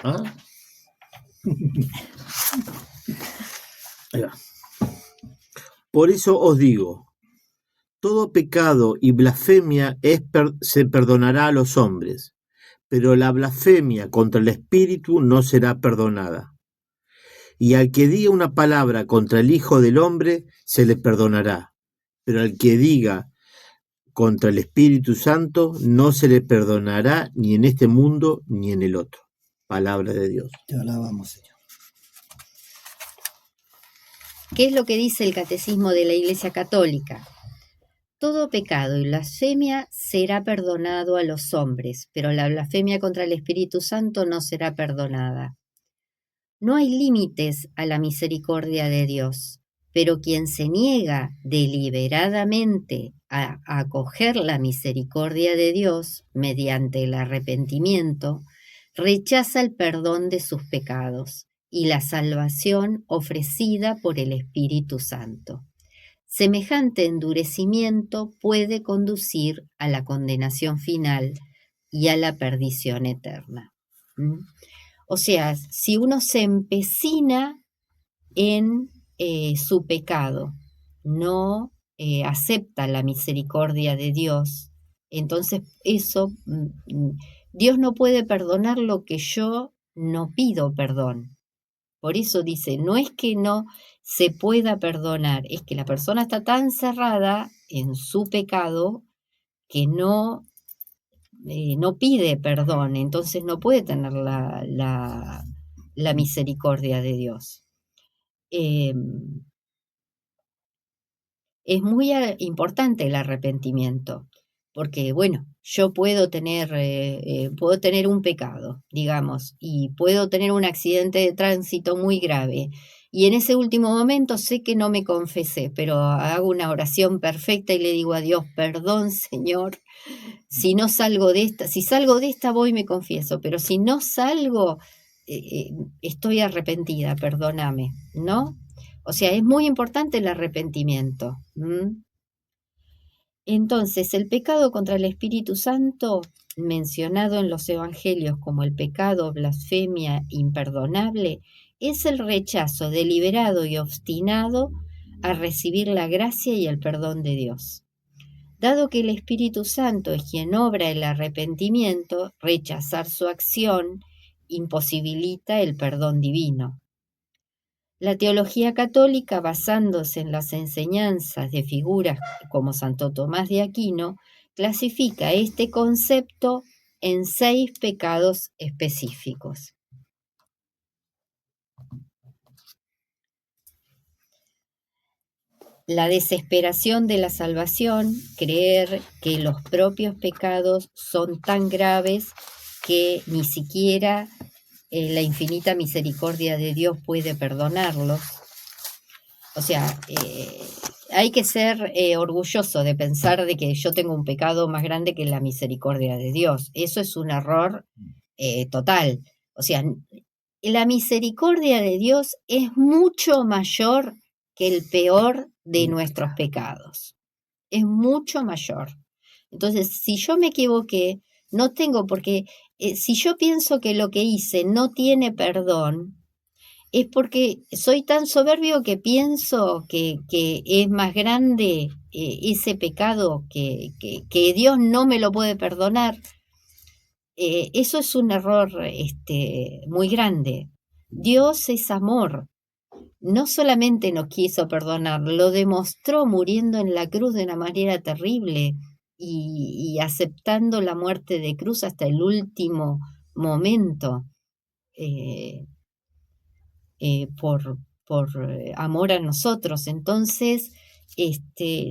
¿Ah? Ahí va. Por eso os digo, Todo pecado y blasfemia se perdonará a los hombres, pero la blasfemia contra el Espíritu no será perdonada. Y al que diga una palabra contra el Hijo del Hombre se le perdonará, pero al que diga contra el Espíritu Santo no se le perdonará ni en este mundo ni en el otro. Palabra de Dios. Te alabamos, Señor. ¿Qué es lo que dice el Catecismo de la Iglesia Católica? Todo pecado y blasfemia será perdonado a los hombres, pero la blasfemia contra el Espíritu Santo no será perdonada. No hay límites a la misericordia de Dios, pero quien se niega deliberadamente a acoger la misericordia de Dios mediante el arrepentimiento, rechaza el perdón de sus pecados y la salvación ofrecida por el Espíritu Santo. Semejante endurecimiento puede conducir a la condenación final y a la perdición eterna. O sea, si uno se empecina en su pecado, no acepta la misericordia de Dios, entonces Dios no puede perdonar lo que yo no pido perdón. Por eso dice, no es que no se pueda perdonar, es que la persona está tan cerrada en su pecado que no pide perdón, entonces no puede tener la misericordia de Dios. Es muy importante el arrepentimiento, porque bueno, yo puedo tener un pecado, digamos, y puedo tener un accidente de tránsito muy grave, y en ese último momento sé que no me confesé, pero hago una oración perfecta y le digo a Dios, perdón, Señor, si no salgo de esta, si salgo de esta voy y me confieso, pero si no salgo, estoy arrepentida, perdóname, ¿no? O sea, es muy importante el arrepentimiento. Entonces, el pecado contra el Espíritu Santo, mencionado en los evangelios como el pecado, blasfemia imperdonable, es el rechazo deliberado y obstinado a recibir la gracia y el perdón de Dios. Dado que el Espíritu Santo es quien obra el arrepentimiento, rechazar su acción imposibilita el perdón divino. La teología católica, basándose en las enseñanzas de figuras como Santo Tomás de Aquino, clasifica este concepto en 6 pecados específicos. La desesperación de la salvación, creer que los propios pecados son tan graves que ni siquiera la infinita misericordia de Dios puede perdonarlos. O sea, hay que ser orgulloso de pensar de que yo tengo un pecado más grande que la misericordia de Dios. Eso es un error total. O sea, la misericordia de Dios es mucho mayor que el peor de nuestros pecados. Es mucho mayor. Entonces, si yo me equivoqué, no tengo por qué. Si yo pienso que lo que hice no tiene perdón, es porque soy tan soberbio que pienso que es más grande ese pecado que Dios no me lo puede perdonar. Eso es un error muy grande. Dios es amor. No solamente nos quiso perdonar, lo demostró muriendo en la cruz de una manera terrible y aceptando la muerte de cruz hasta el último momento por amor a nosotros. Entonces,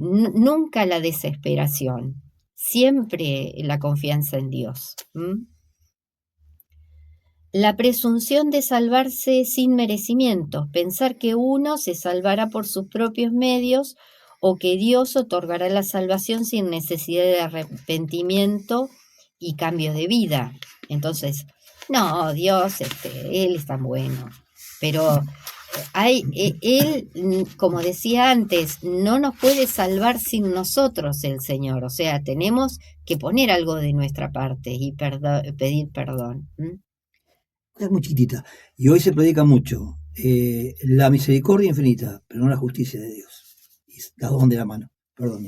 nunca la desesperación, siempre la confianza en Dios. La presunción de salvarse sin merecimientos, pensar que uno se salvará por sus propios medios o que Dios otorgará la salvación sin necesidad de arrepentimiento y cambio de vida. Entonces, no, Dios, Él es tan bueno, pero Él, como decía antes, no nos puede salvar sin nosotros el Señor, o sea, tenemos que poner algo de nuestra parte y pedir perdón. Es muy chiquitita. Y hoy se predica mucho la misericordia infinita, pero no la justicia de Dios. Y las dos van de la mano. Perdón.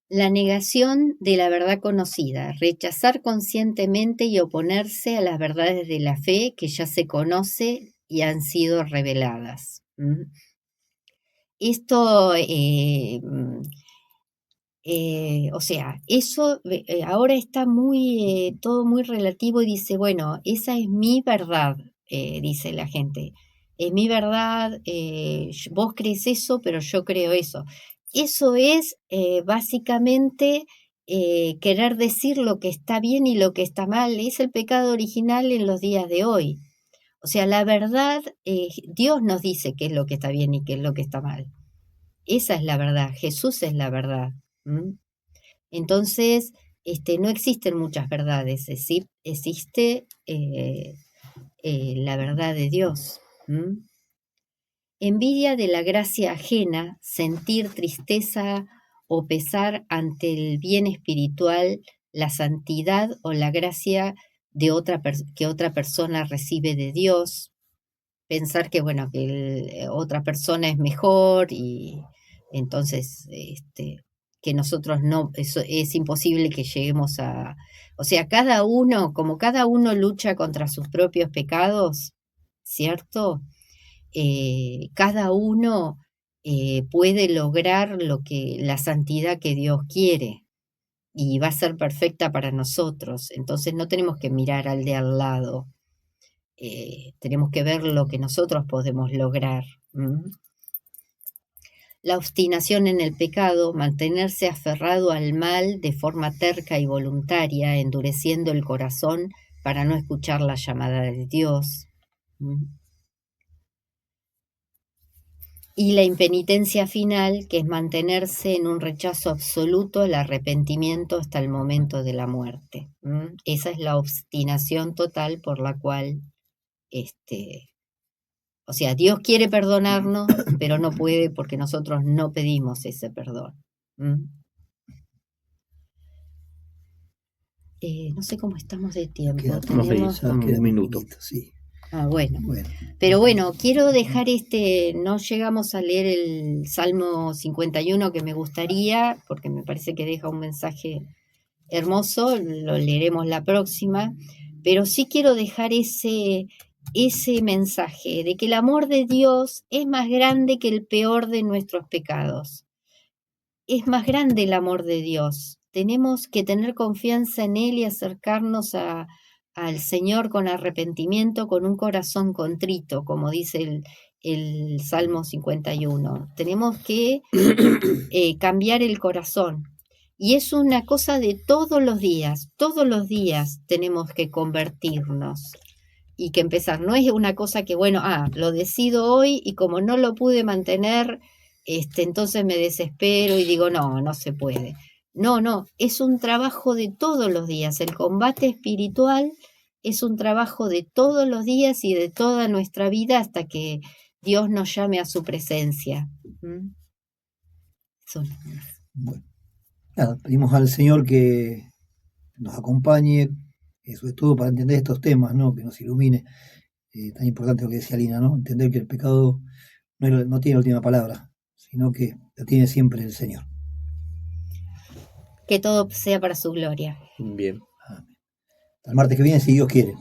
La negación de la verdad conocida, rechazar conscientemente y oponerse a las verdades de la fe que ya se conoce y han sido reveladas. Esto, o sea, eso ahora está muy, todo muy relativo y dice, bueno, esa es mi verdad, dice la gente. Es mi verdad, vos crees eso, pero yo creo eso. Eso es básicamente querer decir lo que está bien y lo que está mal. Es el pecado original en los días de hoy. O sea, la verdad, Dios nos dice qué es lo que está bien y qué es lo que está mal. Esa es la verdad, Jesús es la verdad. Entonces, no existen muchas verdades, existe la verdad de Dios. Envidia de la gracia ajena, sentir tristeza o pesar ante el bien espiritual, la santidad o la gracia de que otra persona recibe de Dios, pensar que, bueno, que otra persona es mejor y entonces que nosotros no, eso es imposible que lleguemos a... O sea, como cada uno lucha contra sus propios pecados, ¿cierto? Cada uno puede lograr la santidad que Dios quiere y va a ser perfecta para nosotros. Entonces no tenemos que mirar al de al lado. Tenemos que ver lo que nosotros podemos lograr. La obstinación en el pecado, mantenerse aferrado al mal de forma terca y voluntaria, endureciendo el corazón para no escuchar la llamada de Dios. Y la impenitencia final, que es mantenerse en un rechazo absoluto al arrepentimiento hasta el momento de la muerte. Esa es la obstinación total por la cual o sea, Dios quiere perdonarnos, pero no puede porque nosotros no pedimos ese perdón. No sé cómo estamos de tiempo. Tenemos un minuto. Sí. Bueno. Pero bueno, quiero dejar no llegamos a leer el Salmo 51 que me gustaría, porque me parece que deja un mensaje hermoso, lo leeremos la próxima, pero sí quiero dejar ese mensaje de que el amor de Dios es más grande que el peor de nuestros pecados. Es más grande el amor de Dios. Tenemos que tener confianza en Él y acercarnos al Señor con arrepentimiento, con un corazón contrito, como dice el Salmo 51. Tenemos que cambiar el corazón. Y es una cosa de todos los días tenemos que convertirnos y que empezar. No es una cosa que, bueno, lo decido hoy y como no lo pude mantener, entonces me desespero y digo, no se puede. No, es un trabajo de todos los días. El combate espiritual es un trabajo de todos los días y de toda nuestra vida hasta que Dios nos llame a su presencia. Bueno, nada, pedimos al Señor que nos acompañe, sobre todo para entender estos temas, ¿no? Que nos ilumine. Tan importante lo que decía Lina, ¿no? Entender que el pecado no tiene la última palabra, sino que la tiene siempre el Señor. Que todo sea para su gloria. Bien. Amén. Hasta el martes que viene, si Dios quiere.